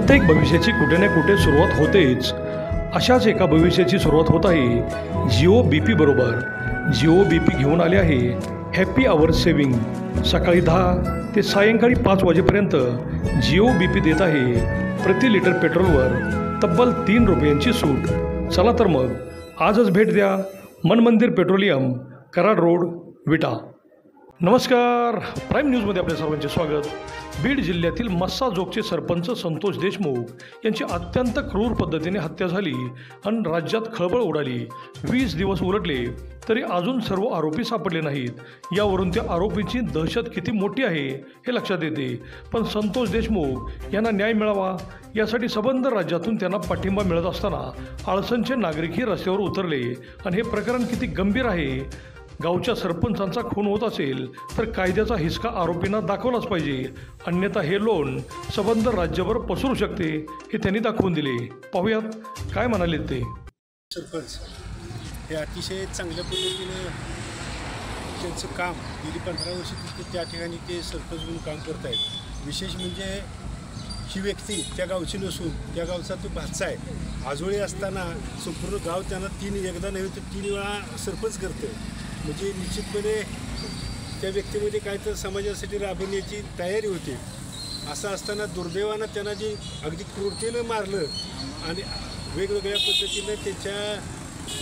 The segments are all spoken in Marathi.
प्रत्येक भविष्याची कुठे ना कुठे सुरुवात होतेच. अशाच एका भविष्याची सुरुवात होत आहे जिओ BP बरोबर. जिओ BP घेऊन आले आहे हॅपी आवर सेविंग. सकाळी 10 ते सायंकाळी 5 वाजेपर्यंत जिओ BP देत आहे प्रति लिटर पेट्रोलवर तब्बल 3 रुपयांची सूट. चला तर मग आजच भेट द्या मन मंदिर पेट्रोलियम, कराड रोड, विटा. नमस्कार, प्राईम न्यूजमध्ये आपल्या सर्वांचे स्वागत. बीड जिल्ह्यातील मस्साजोगचे सरपंच संतोष देशमुख यांची अत्यंत क्रूर पद्धतीने हत्या झाली आणि राज्यात खळबळ उडाली. 20 दिवस उलटले तरी अजून सर्व आरोपी सापडले नाहीत. यावरून त्या आरोपींची दहशत किती मोठी आहे हे लक्षात येते. पण संतोष देशमुख यांना न्याय मिळावा यासाठी सबंध राज्यातून त्यांना पाठिंबा मिळत असताना आळसनचे नागरिकही रस्त्यावर उतरले. आणि हे प्रकरण किती गंभीर आहे. गावच्या सरपंचांचा खून होत असेल तर कायद्याचा हिसका आरोपींना दाखवलाच पाहिजे, अन्यथा हे लोण सबंध राज्यभर पसरू शकते हे त्यांनी दाखवून दिले. पाहूयात काय म्हणाले ते. सरपंच हे अतिशय चांगल्या पद्धतीनं त्यांचं काम गेली 15 वर्ष त्या ठिकाणी ते सरपंच म्हणून काम करत आहेत. विशेष म्हणजे ही व्यक्ती त्या गावची नसून त्या गावचा तो भाचा आहे. आजोळी असताना संपूर्ण गाव त्यांना एकदा नव्हे तर 3 वेळा सरपंच करतं. म्हणजे निश्चितपणे त्या व्यक्तीमध्ये काय तर समाजासाठी राबवण्याची तयारी होती. असं असताना दुर्दैवानं त्यांना जे अगदी क्रूरतेनं मारलं आणि वेगवेगळ्या पद्धतीनं त्याच्या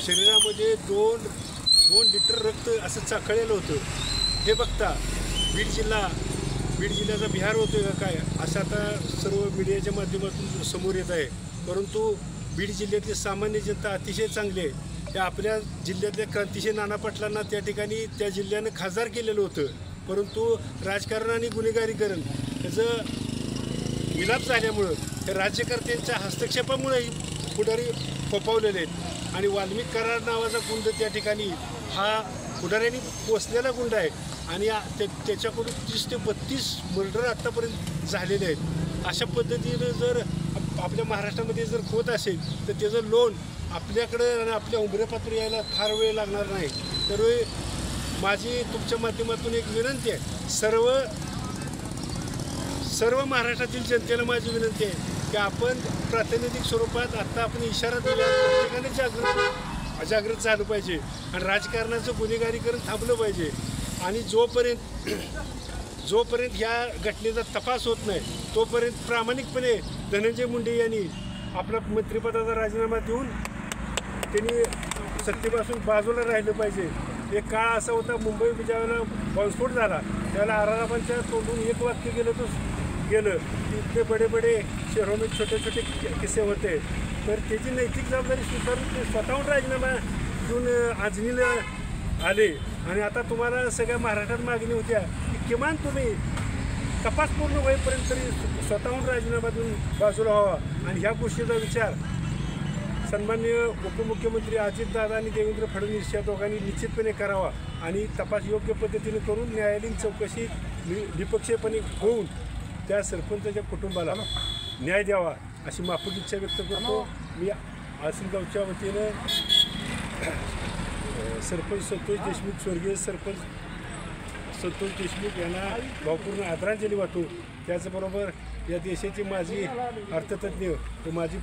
शरीरामध्ये 2 लिटर रक्त असं चाकळलेलं होतं. हे बघता बीड जिल्ह्याचा बिहार होतो का काय असं आता सर्व मीडियाच्या माध्यमातून समोर येत आहे. परंतु बीड जिल्ह्यातली सामान्य जनता अतिशय चांगली आहे. त्या आपल्या जिल्ह्यातल्या क्रांतिशील नाना पाटलांना त्या ठिकाणी त्या जिल्ह्यानं खासदार केलेलं होतं. परंतु राजकारण आणि गुन्हेगारीकरण त्याचं विलाप झाल्यामुळं त्या राज्यकर्त्यांच्या हस्तक्षेपामुळे पुढारी फोपावलेले आहेत. आणि वाल्मिक कराड नावाचा गुंड त्या ठिकाणी हा पुढाऱ्यांनी पोचलेला गुंड आहे आणि त्याच्याकडून 30 ते 32 मर्डर आत्तापर्यंत झालेले आहेत. अशा पद्धतीनं जर आपल्या महाराष्ट्रामध्ये जर होत असेल तर त्याचं लोन आपल्याकडं आणि आपल्या उंबऱ्यापात्र यायला फार वेळ लागणार नाही. तर माझी तुमच्या माध्यमातून एक विनंती आहे, सर्व महाराष्ट्रातील जनतेला माझी विनंती आहे की आपण प्रातिनिधिक स्वरूपात आत्ता आपण इशारा दिला, प्रत्येकाने जागृत झालं पाहिजे आणि राजकारणाचं गुन्हेगारीकरण थांबलं पाहिजे. आणि जोपर्यंत ह्या घटनेचा तपास होत नाही तोपर्यंत प्रामाणिकपणे धनंजय मुंडे यांनी आपला मंत्रिपदाचा राजीनामा देऊन त्यांनी सत्तेपासून बाजूला राहिलं पाहिजे. एक काळ असा होता, मुंबई ज्यावेळेला बॉम्बस्फोट झाला त्यावेळेला आराराबांच्या तोंडून एक वाक्य गेलं की इतके बडे शहरों में छोटे किस्से होते. तर त्याची नैतिक जबाबदारी स्वीकारून ते स्वतःहून राजीनामा देऊन आजनीला आले. आणि आता तुम्हाला सगळ्या महाराष्ट्रात मागणी होत्या की किमान तुम्ही तपास पूर्ण होईपर्यंत तरी स्वतःहून राजीनामा देऊन बाजूला व्हावा. आणि ह्या गोष्टीचा विचार सन्माननीय उपमुख्यमंत्री अजितदादा आणि देवेंद्र फडणवीस या दोघांनी निश्चितपणे करावा आणि तपास योग्य पद्धतीने करून न्यायालयीन चौकशी निपक्षपणे होऊन त्या सरपंचाच्या कुटुंबाला न्याय द्यावा अशी माफक इच्छा व्यक्त करतो. मी आसनगावच्या वतीनं सरपंच संतोष देशमुख, स्वर्गीय सरपंच संतोष देशमुख यांना भावपूर्ण आदरांजली वाहतो. त्याचबरोबर या देशाचे माजी अर्थतज्ञ व माजी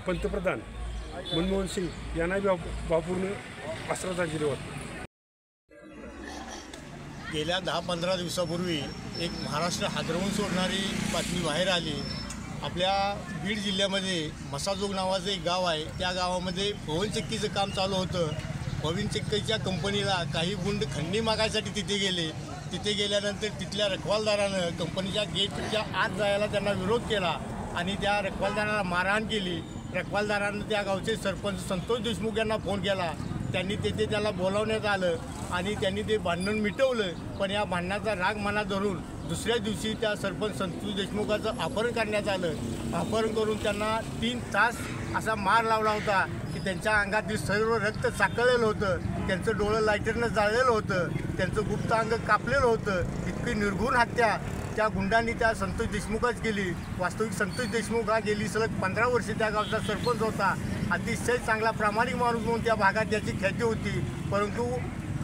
पंतप्रधान मनमोहन सिंग यांना भावपूर्ण आदरांजली वाहतो. गेल्या 10-15 दिवसापूर्वी एक महाराष्ट्र हादरवून सोडणारी बातमी बाहेर आली. आपल्या बीड जिल्ह्यामध्ये मस्साजोग नावाचं एक गाव आहे. त्या गावामध्ये पवनचक्कीचं काम चालू होतं. पवनचक्कीच्या कंपनीला काही गुंड खंडणी मागायसाठी तिथे गेले. तिथे गेल्यानंतर तिथल्या रखवालदारानं कंपनीच्या गेटच्या आत जायला त्यांना विरोध केला आणि त्या रखवालदाराला मारहाण केली. रखवालदारानं त्या गावचे सरपंच संतोष देशमुख यांना फोन केला. त्यांनी तेथे त्याला बोलावण्यात आलं आणि त्यांनी ते भांडण मिटवलं. पण या भांडणाचा राग मनात धरून दुसऱ्या दिवशी त्या सरपंच संतोष देशमुखाचं अपहरण करण्यात आलं. अपहरण करून त्यांना 3 तास असा मार लावला होता की त्यांच्या अंगातील सर्व रक्त चाकळलेलं होतं. त्यांचं डोळं लायटरनं जाळलेलं होतं. त्यांचं गुप्त अंग कापलेलं होतं. इतकी निर्घृण हत्या त्या गुंडांनी त्या संतोष देशमुखच केली. वास्तविक संतोष देशमुख हा गेली सलग 15 वर्षे त्या गावचा सरपंच होता. अतिशय चांगला प्रामाणिक माणूस म्हणून त्या भागात त्याची ख्याती होती. परंतु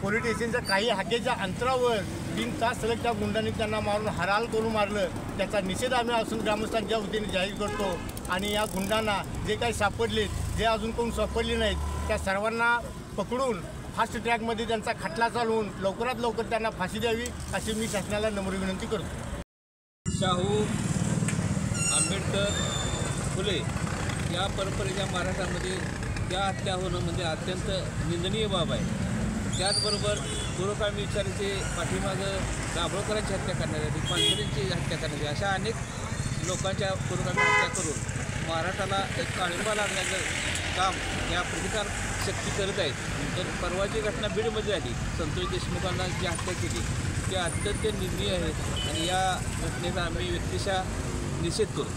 पोलीस स्टेशनच्या काही हाकेच्या अंतरावर 3 तास सलग त्या गुंडांनी त्यांना मारून हराल करून मारलं. त्याचा निषेध आम्ही असून ग्रामस्थांच्या वतीने जाहीर करतो. आणि या गुंडांना जे काही सापडले, जे अजून कोण सापडले नाहीत, त्या सर्वांना पकडून फास्ट ट्रॅकमध्ये त्यांचा खटला चालवून लवकरात लवकर त्यांना फाशी द्यावी अशी मी शासनाला नम्र विनंती करतो. शाहू आंबेडकर फुले या परंपरेच्या महाराष्ट्रामध्ये त्या हत्या होणं म्हणजे अत्यंत निंदनीय बाब आहे. त्याचबरोबर पूर्वकामी विचाराचे पाठीमागं दाभोळकरांची हत्या करण्यात आली, पानसरेंची हत्या करण्यात आली, अशा अनेक लोकांच्या पूर्वकामी हत्या करून महाराष्ट्राला एक काळिंबा लागण्याचं काम या प्रतिकार शक्ती करत आहेत. तर परवाची घटना बीडमध्ये आली, संतोष देशमुखांना जी हत्या केली ती अत्यंत निंदनीय आहे आणि या घटनेचा आम्ही व्यक्तिशः निषेध करू.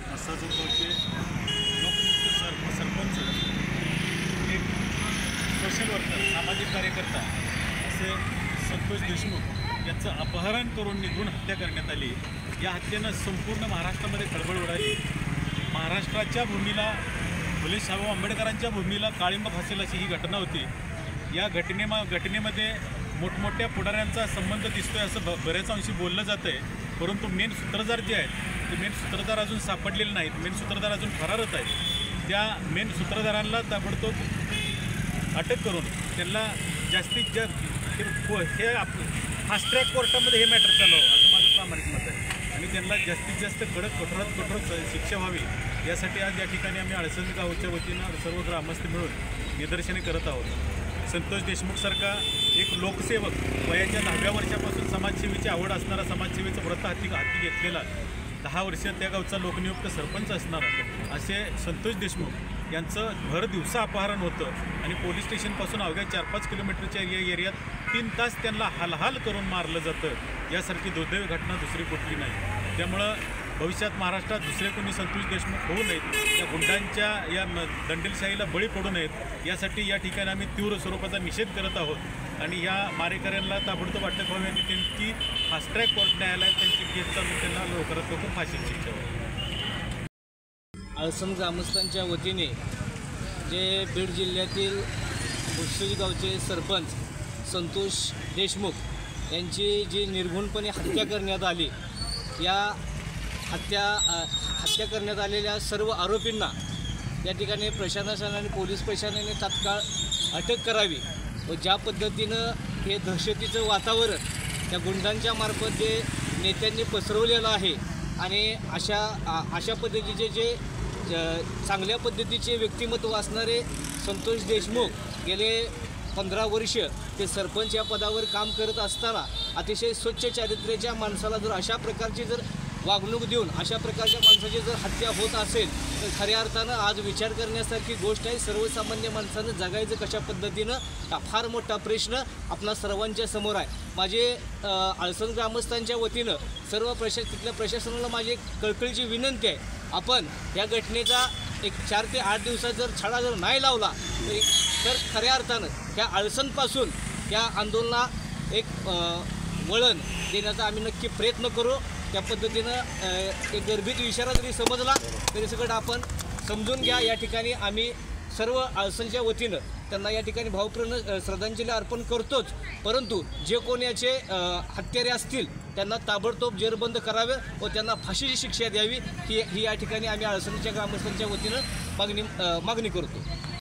मसाजोगचे लोकनियुक्त सरपंच एक सोशल वर्कर, सामाजिक कार्यकर्ता असे संतोष देशमुख यांचं अपहरण करून निघून हत्या करण्यात आली. या हत्येनं संपूर्ण महाराष्ट्रामध्ये खळबळ उडाली. महाराष्ट्राच्या भूमीला, फुले शाहू आंबेडकरांच्या भूमीला काळिंब फासेल अशी ही घटना होती. या घटनेमध्ये मोठमोठ्या पुढाऱ्यांचा संबंध दिसतोय असं बऱ्याच अंशी बोललं जातं आहे. परंतु मेन सूत्रधार जे आहेत ते मेन सूत्रधार अजून सापडलेले नाहीत, मेन सूत्रधार अजून फरारच आहेत. त्या मेन सूत्रधारांना ताबडतोब अटक करून त्यांना जास्तीत जास्त हे फास्ट ट्रॅक कोर्टामध्ये हे मॅटर चालवावं असं माझं प्रामाणिक मत आहे. आणि त्यांना जास्तीत जास्त कठोरात कठोर शिक्षा व्हावी यासाठी आज या ठिकाणी आम्ही अडसंग गावच्या वतीनं सर्व ग्रामस्थ मिळून निदर्शने करत आहोत. संतोष देशमुखसारखा एक लोकसेवक, वयाच्या 10व्या वर्षापासून समाजसेवेची आवड असणारा, समाजसेवेचं व्रत हाती घेतलेला, 10 वर्ष त्या गावचा लोकनियुक्त सरपंच असणारा असे संतोष देशमुख यांचं भर दिवसा अपहरण होतं आणि पोलीस स्टेशनपासून अवघ्या 4-5 किलोमीटरच्या एरियात 3 तास त्यांना हालहाल करून मारलं जातं. यासारखी दुर्दैवी घटना दुसरी कुठली नाही. त्यामुळं भविष्यात महाराष्ट्रात दुसरे कोणी संतोष देशमुख होऊ नयेत, या गुंडांच्या या दंडेलशाहीला बळी पडू नयेत यासाठी या ठिकाणी आम्ही तीव्र स्वरूपाचा निषेध करत आहोत. आणि या मारेकऱ्यांना ताबडतोब अटक व्हावी आणि त्यांची फास्ट ट्रॅक कोर्ट न्यायालयात त्यांची केस चालून त्यांना लवकरात लवकर फाशीची शिक्षा व्हावी. अळसंग ग्रामस्थांच्या वतीने जे बीड जिल्ह्यातील भुसरी गावचे सरपंच संतोष देशमुख यांची जी निर्घुणपणे हत्या करण्यात आली, या हत्या करण्यात आलेल्या सर्व आरोपींना या ठिकाणी प्रशासनाने, पोलीस प्रशासनाने तात्काळ अटक करावी व ज्या पद्धतीनं हे दहशतीचं वातावरण त्या गुंडांच्या मार्फत जे नेत्यांनी पसरवलेलं आहे आणि अशा पद्धतीचे जे चांगल्या पद्धतीचे व्यक्तिमत्व असणारे संतोष देशमुख गेले 15 वर्ष ते सरपंच या पदावर काम करत असताना अतिशय स्वच्छ चारित्र्याच्या माणसाला जर अशा प्रकारची जर वागणूक देऊन अशा प्रकारच्या माणसाची जर हत्या होत असेल तर खऱ्या अर्थानं आज विचार करण्यासारखी गोष्ट आहे. सर्वसामान्य माणसानं जगायचं कशा पद्धतीनं हा फार मोठा प्रश्न आपला सर्वांच्या समोर आहे. माझे अळसंग ग्रामस्थांच्या वतीनं सर्व तिथल्या प्रशासनाला माझी एक कळकळीची विनंती आहे, आपण या घटनेचा एक 4 ते 8 दिवसात जर छडा जर नाही लावला तर खऱ्या अर्थानं त्या अळसंगपासून त्या आंदोलनाला एक वळण देण्याचा आम्ही नक्की प्रयत्न करू. त्या पद्धतीनं एक गर्भित इशारा जरी समजला तरी सगळं आपण समजून घ्या. या ठिकाणी आम्ही सर्व अळसंगच्या वतीनं त्यांना या ठिकाणी भावपूर्ण श्रद्धांजली अर्पण करतोच, परंतु जे कोण याचे हत्यारे असतील त्यांना ताबडतोब जेरबंद करावे व त्यांना फाशीची शिक्षा द्यावी ही या ठिकाणी आम्ही अळसंगच्या ग्रामस्थांच्या वतीनं मागणी करतो.